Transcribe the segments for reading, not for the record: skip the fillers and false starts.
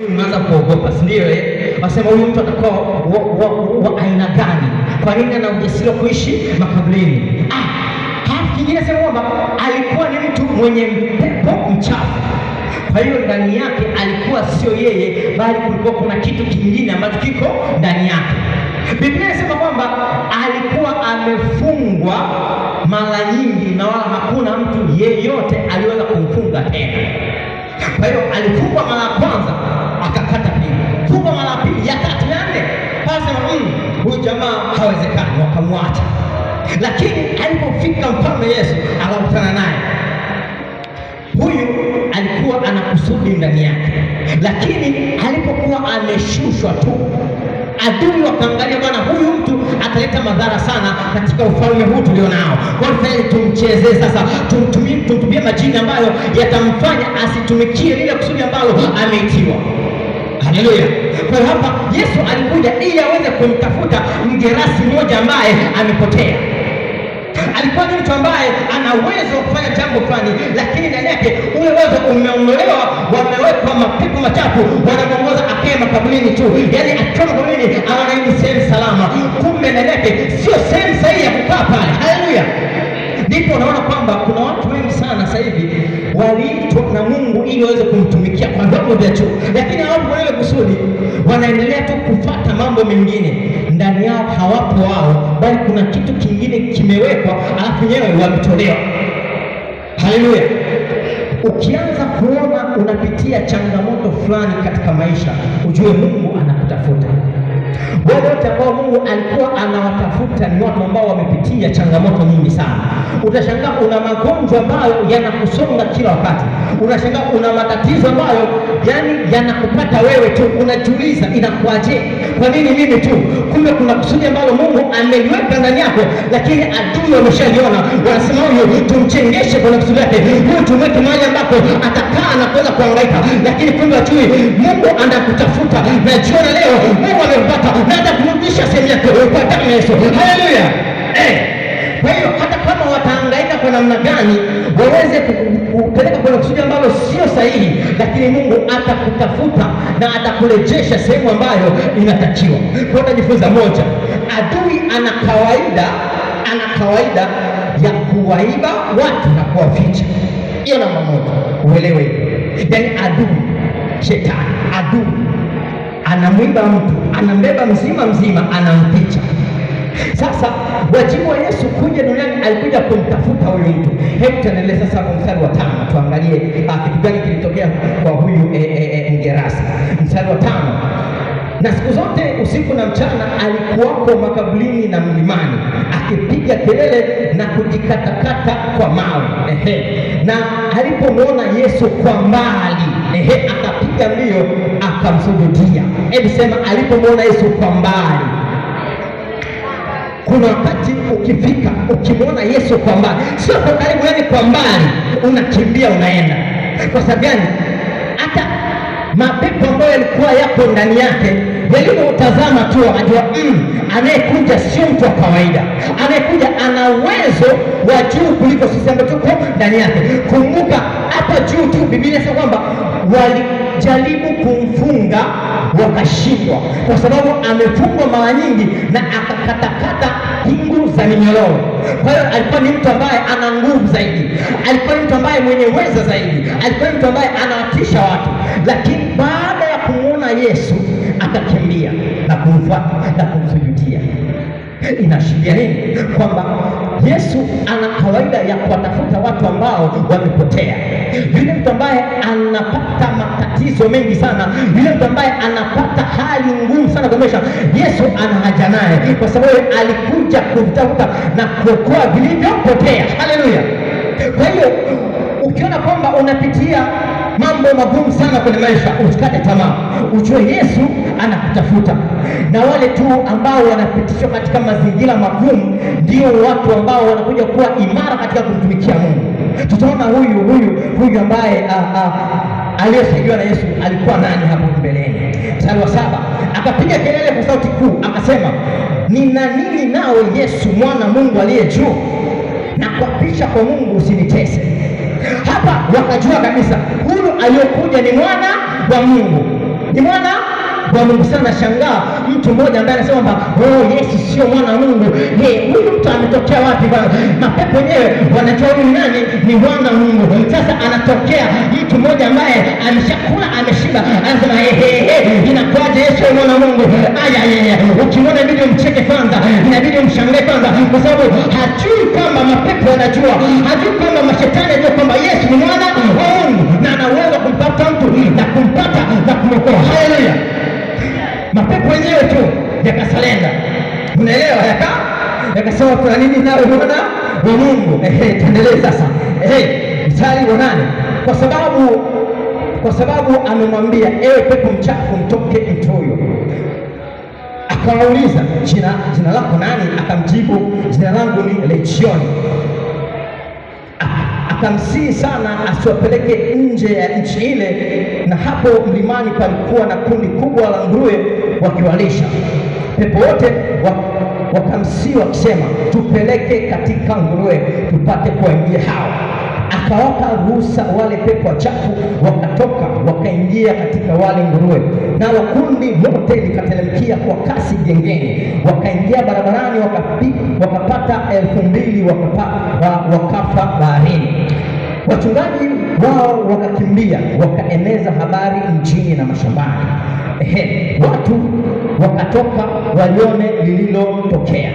Unaanza kuogopa, si ndio? Wasema huyu mtu atakuwa wa aina gani? Kwa nini ana ujasiri kuishi makaburini? Halafu kingine sema kwamba alikuwa ni mtu mwenye pepo mchafu. Kwa hiyo ndani yake alikuwa sio yeye, bali kulikuwa kuna kitu kingine ambacho kiko ndani yake. Biblia inasema kwamba alikuwa amefungwa mara nyingi na wala hakuna mtu yeyote aliweza kumfunga tena. Kwa hiyo alifungwa mara ya kwanza akakata pingu, fungwa mara ya pili, ya tatu, ya nne, pasema huyu jamaa hawezekani, wakamwacha. Lakini alipofika mfalme Yesu akakutana naye, huyu alikuwa ana kusudi ndani yake, lakini alipokuwa ameshushwa tu, adui wakaangalia, bwana, huyu mtu ataleta madhara sana katika ufalme huu tulionao. Kwa hiyo tumchezee sasa, tumtumie majina ambayo yatamfanya asitumikie lile kusudi ambalo ameitiwa. Haleluya! Kwa hiyo hapa Yesu alikuja ili aweze kumtafuta mgerasi mmoja ambaye amepotea. Alikuwa ni mtu ambaye ana uwezo wa kufanya jambo fulani, lakini ndani yake ule uwezo umeondolewa, wamewekwa mapepo machafu, wanamuongoza akae makaburini tu. Yaani akiwa makaburini anaona hii ni sehemu salama, kumbe ndani yake sio sehemu sahihi ya kukaa pale. Haleluya! Ndipo unaona kwamba kuna watu wengi sana sasa hivi waliitwa na Mungu ili waweze kumtumikia kwa vyombo vya juu, lakini hawapo kwa ile kusudi, wanaendelea tu kufuata mambo mengine. Ndani yao hawapo wao, bali kuna kitu kingine kimewekwa, alafu nyewe wametolewa. Haleluya! Ukianza kuona unapitia changamoto fulani katika maisha, ujue Mungu anakutafuta. Wale wote ambao Mungu alikuwa anawatafuta ni watu ambao wamepitia changamoto nyingi sana. Utashangaa una magonjwa ambayo yanakusonga kila wakati, unashangaa una matatizo ambayo yanakupata wewe tu, unajiuliza inakuaje? Kwa nini mimi tu? Kumbe kuna kusudi ambalo Mungu ameliweka ndani yako, lakini adui wameshaliona, wanasema huyu tumchengeshe kwa kusudi lake, huyu tumweke mahali ambapo atakaa na kuweza kuhangaika, lakini kumbe adui Mungu anakutafuta, na jiona leo Mungu amempata na atakurudisha sehemu yako kwa damu ya Yesu. Haleluya! Kwa hiyo hata kama watahangaika kwa namna gani waweze kupeleka kwa kusudi ambalo sio sahihi, lakini Mungu atakutafuta na atakurejesha sehemu ambayo inatakiwa. Kwa hiyo jifunza moja, adui ana kawaida ya kuwaiba watu na kuwaficha. Hiyo namba moja, uelewe hivyo. Yaani adui, shetani, adui anamwiba mtu, anambeba mzima, anamficha. Sasa wajibu wa Yesu kuja duniani, alikuja kumtafuta huyu mtu. Hebu tuendelee sasa kwa mstari wa 5, tuangalie kitu gani kilitokea kwa huyu mgerasi. Mstari wa 5, na siku zote usiku na mchana alikuwako makaburini na mlimani, akipiga kelele na kujikatakata kwa mawe. Na alipomwona Yesu kwa mbali, akapiga mbio akamsujudia. Hebu sema, alipomwona Yesu kwa mbali. Kuna wakati ukifika ukimwona Yesu kwa mbali, sio kwa karibu, yani kwa mbali, unakimbia unaenda. Kwa sababu gani? Hata mapepo ambayo yalikuwa yako ndani yake yalipotazama tu akajua anayekuja sio mtu wa kawaida, anayekuja ana uwezo wa juu kuliko sisi ambao tuko ndani yake. Kumbuka hapa juu tu Biblia inasema kwamba walijaribu kumfunga wakashindwa, kwa sababu amefungwa mara nyingi na akakatakata pingu za minyororo. Kwa hiyo alikuwa ni mtu ambaye ana nguvu zaidi, alikuwa ni mtu ambaye mwenye uwezo zaidi, alikuwa ni mtu ambaye anawatisha watu. Lakini baada ya kumwona Yesu akakimbia na kumfuata na kumsujudia. Inaashiria nini? Kwamba Yesu ana kawaida ya kuwatafuta watu ambao wamepotea. Yule mtu ambaye anapata matatizo mengi sana, yule mtu ambaye anapata hali ngumu sana kwa maisha, Yesu ana haja naye, kwa sababu alikuja kutafuta na kuokoa vilivyopotea. Haleluya! Kwa hiyo ukiona kwamba unapitia mambo magumu sana kwenye maisha, usikate tamaa, ujue Yesu anakutafuta. Na wale tu ambao wanapitishwa katika mazingira magumu ndio watu ambao wanakuja kuwa imara katika kumtumikia Mungu. Tutaona huyu ambaye aliyesaidiwa na Yesu alikuwa nani hapo mbeleni. Mstari wa 7, akapiga kelele kwa sauti kuu akasema, nina nini nawe Yesu mwana Mungu aliye juu? Na kuapisha kwa Mungu usinitese. Hapa wakajua kabisa huyu aliyokuja ni mwana wa Mungu. ni mwana wa Mungu. Sana shangaa mtu mmoja ambaye anasema kwamba Yesu sio mwana wa Mungu. Huyu mtu ametokea wapi bwana? Mapepo wenyewe wanatoa huyu nani ni mwana wa Mungu. Sasa anatokea mtu mmoja ambaye ameshakula ameshiba, anasema inakuaje Yesu ni mwana wa Mungu? Ukimwona inabidi umcheke kwanza, inabidi umshangae kwanza, kwa sababu hajui kwamba mapepo yanajua, hajui kwamba mashetani yanajua kwamba Yesu ni mwana wa Mungu na anaweza kumpata mtu na kumpata na kumwokoa. Haleluya! Mapepo wenyewe tu yakasalenda, unaelewa, yakasema kuna nini nawe mwana wa Mungu. Tuendelee sasa. Mstari wa 8, kwa sababu amemwambia ewe pepo mchafu mtoke mtu huyo. Akawauliza jina lako nani? Akamjibu jina langu ni Legioni. Akamsihi sana asiwapeleke nje ya nchi ile, na hapo mlimani palikuwa na kundi kubwa la nguruwe wakiwalisha. Pepo wote wakamsihi wakisema, tupeleke katika nguruwe tupate kuwaingia hao. Akawapa ruhusa wale pepo wachafu, wakatoka wakaingia katika wale nguruwe, nalo kundi lote likateremkia kwa kasi gengeni, wakaingia barabarani, wakapata 2,000 wakafa baharini. Wachungaji wao wakakimbia wakaeneza habari mjini na mashambani. Watu wakatoka walione lililotokea,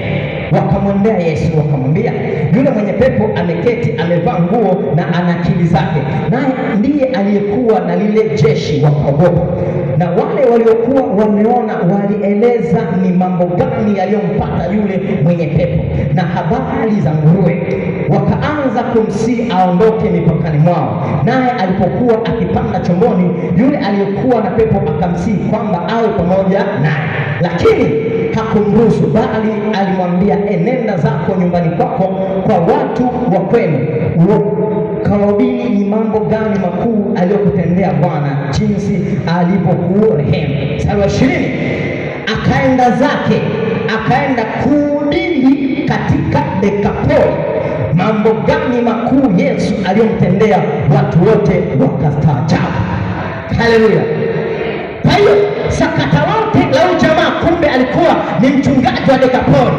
wakamwendea Yesu wakamwambia, yule mwenye pepo ameketi amevaa nguo na ana akili zake, naye ndiye aliyekuwa na lile jeshi. Wakaogopa, na wale waliokuwa wameona walieleza ni mambo gani yaliyompata yule mwenye pepo na habari za nguruwe. Wakaanza kumsihi aondoke mipakani mwao, naye alipokuwa akipanda chomboni, yule aliyekuwa na pepo akamsihi kwamba awe pamoja naye, lakini hakumruhusu, bali alimwambia, enenda zako nyumbani kwako kwa watu wa kwenu, kawahubiri ni mambo gani makuu aliyokutendea Bwana, jinsi alivyokurehemu. Mstari wa 20, akaenda zake akaenda kuhubiri katika Dekapoli mambo gani makuu Yesu aliyomtendea, watu wote wakastaajabu. Haleluya! Kwa hiyo sakata wote la jamaa kumbe alikuwa ni mchungaji wa Dekapoli.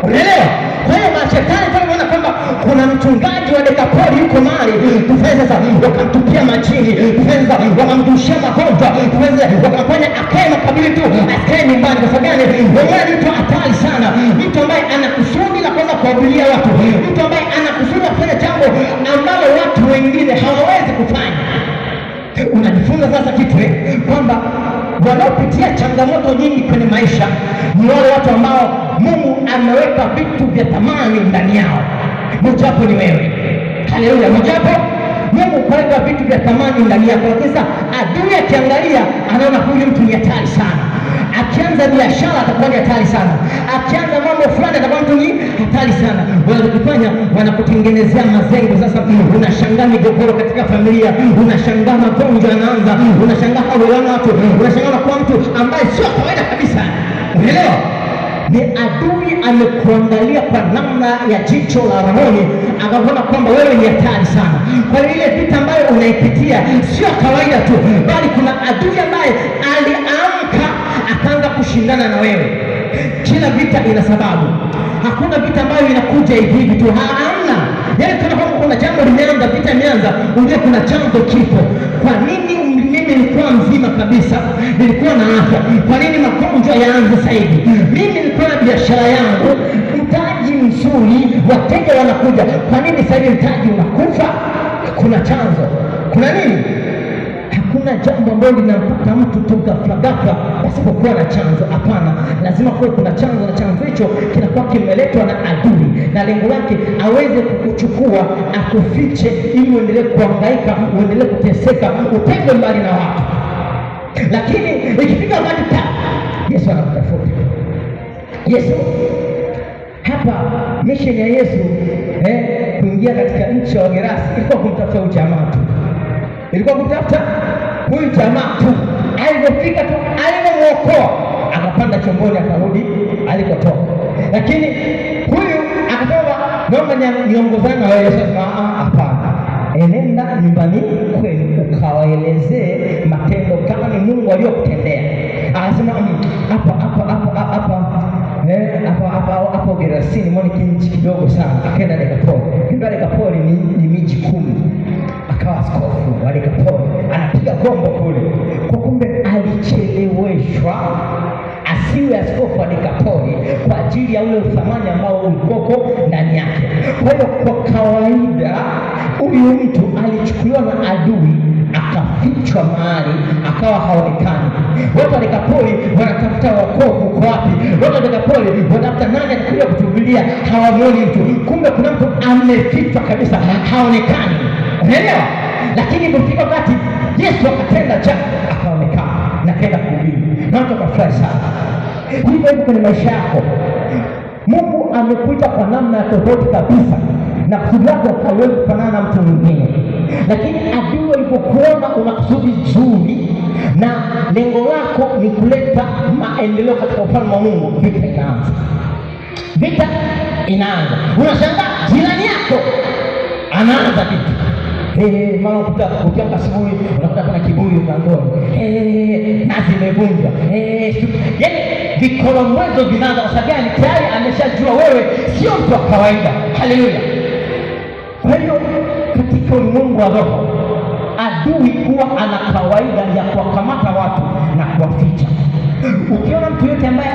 Unaelewa? Kwa hiyo mashetani wanaona kwamba kuna mchungaji wa Dekapoli yuko mahali, tufanye sasa wakamtupia majini, tufanye sasa wakamdushia magonjwa, tufanye wakamfanya akae makabili tu asikae nyumbani. Kwa sababu gani? Wewe ni mtu hatari sana, mtu ambaye anakusudi la kwanza kuwahubiria watu, mtu ambaye anakusudi kufanya jambo ambalo watu wengine hawawezi kufanya. Unajifunza sasa kitu kwamba wanaopitia changamoto nyingi kwenye maisha ni wale watu ambao Mungu ameweka vitu vya thamani ndani yao. Mojawapo ni wewe. Haleluya! Mojawapo Mungu kaweka vitu vya thamani ndani yako. Sasa adui akiangalia anaona huyu mtu ni hatari sana. Akianza biashara atakuwa ni hatari sana, akianza mambo fulani atakuwa mtu ni hatari sana. Wanakufanya wanakutengenezea mazengo. Sasa unashangaa migogoro katika familia, unashangaa magonjwa yanaanza, unashangaa watu, unashangaa kwa mtu ambaye sio kawaida kabisa. Unaelewa? Ni adui amekuangalia kwa namna ya jicho la rohoni, akaona kwamba wewe ni hatari sana. Kwa hiyo ile vita ambayo unaipitia sio kawaida tu, bali kuna adui ambaye aliamka akaanza kushindana na wewe. Kila vita ina sababu, hakuna vita ambayo inakuja hivi tu, hamna. Yaani kama kuna jambo limeanza, vita imeanza, unajua kuna chanzo kipo. Kwa nini mimi nilikuwa mzima kabisa, nilikuwa na afya, kwa nini magonjwa yaanze sasa hivi? Mimi nilikuwa na biashara yangu, mtaji mzuri, wateja wanakuja, kwa nini sasa hivi mtaji unakufa? Kuna chanzo. Kuna nini? Hakuna jambo ambalo linampata mtu tu ghafla pasipokuwa na chanzo. Hapana, lazima kuwe kuna chanzo, na chanzo hicho kinakuwa kimeletwa na adui, na lengo lake aweze kukuchukua akufiche, ili uendelee kuhangaika, uendelee kuteseka, utengwe mbali na watu. Lakini ikifika wakati Yesu anakutafuta. Yesu hapa, mission ya Yesu kuingia katika nchi ya Wagerasi ilikuwa kumtafuta huyu jamaa tu, ilikuwa kutafuta huyu jamaa tu. Alipofika tu, alipomwokoa akapanda chomboni akarudi alikotoka. Lakini huyu akasema naomba niongozane na wewe. Yesu akasema hapana, enenda nyumbani kwenu ukawaelezee matendo gani Mungu aliyokutendea. Akasema hapo Gerasini mwone kinchi kidogo sana. Akaenda Dekapoli. Ndio Dekapoli ni miji 10. Akawa askofu wa Dekapoli, anapiga gombo kule. Kwa kumbe alicheleweshwa asiwe askofu wa Dekapoli kwa ajili ya ule uthamani ambao ulikuwa ndani yake. Kwa hiyo kwa kawaida huyu mtu alichukuliwa na adui, akafichwa mahali, akawa haonekani. Watu wa Dekapoli wanatafuta wokovu kwa wapi? Watu wa Dekapoli wanatafuta nani atakuja kutubilia, hawamuoni mtu. Kumbe kuna mtu amefichwa kabisa, haonekani. Unaelewa? Lakini ilipofika wakati Yesu akatenda jambo, akaonekana na kaenda kuhubiri, na watu wakafurahi sana. Hivyo kwenye maisha yako Mungu amekuita kwa namna tofauti kabisa, na kusudi lako haliwezi kufanana na mtu mwingine. Lakini adui alipokuona una kusudi zuri na lengo lako ni kuleta maendeleo katika ufalme wa Mungu, vita inaanza. Vita inaanza. Unashangaa jirani yako anaanza vita. Mara ukiamka asubuhi unakuta kuna kibuyu mlangoni. Nazi imevunjwa. Yaani vikolomwezo vinaanza. Kwa sababu gani? Tayari ameshajua wewe sio mtu wa kawaida. Haleluya. Kwa hiyo katika ulimwengu wa roho, adui huwa ana kawaida ya kuwakamata watu na kuwaficha. Ukiona mtu yote ambaye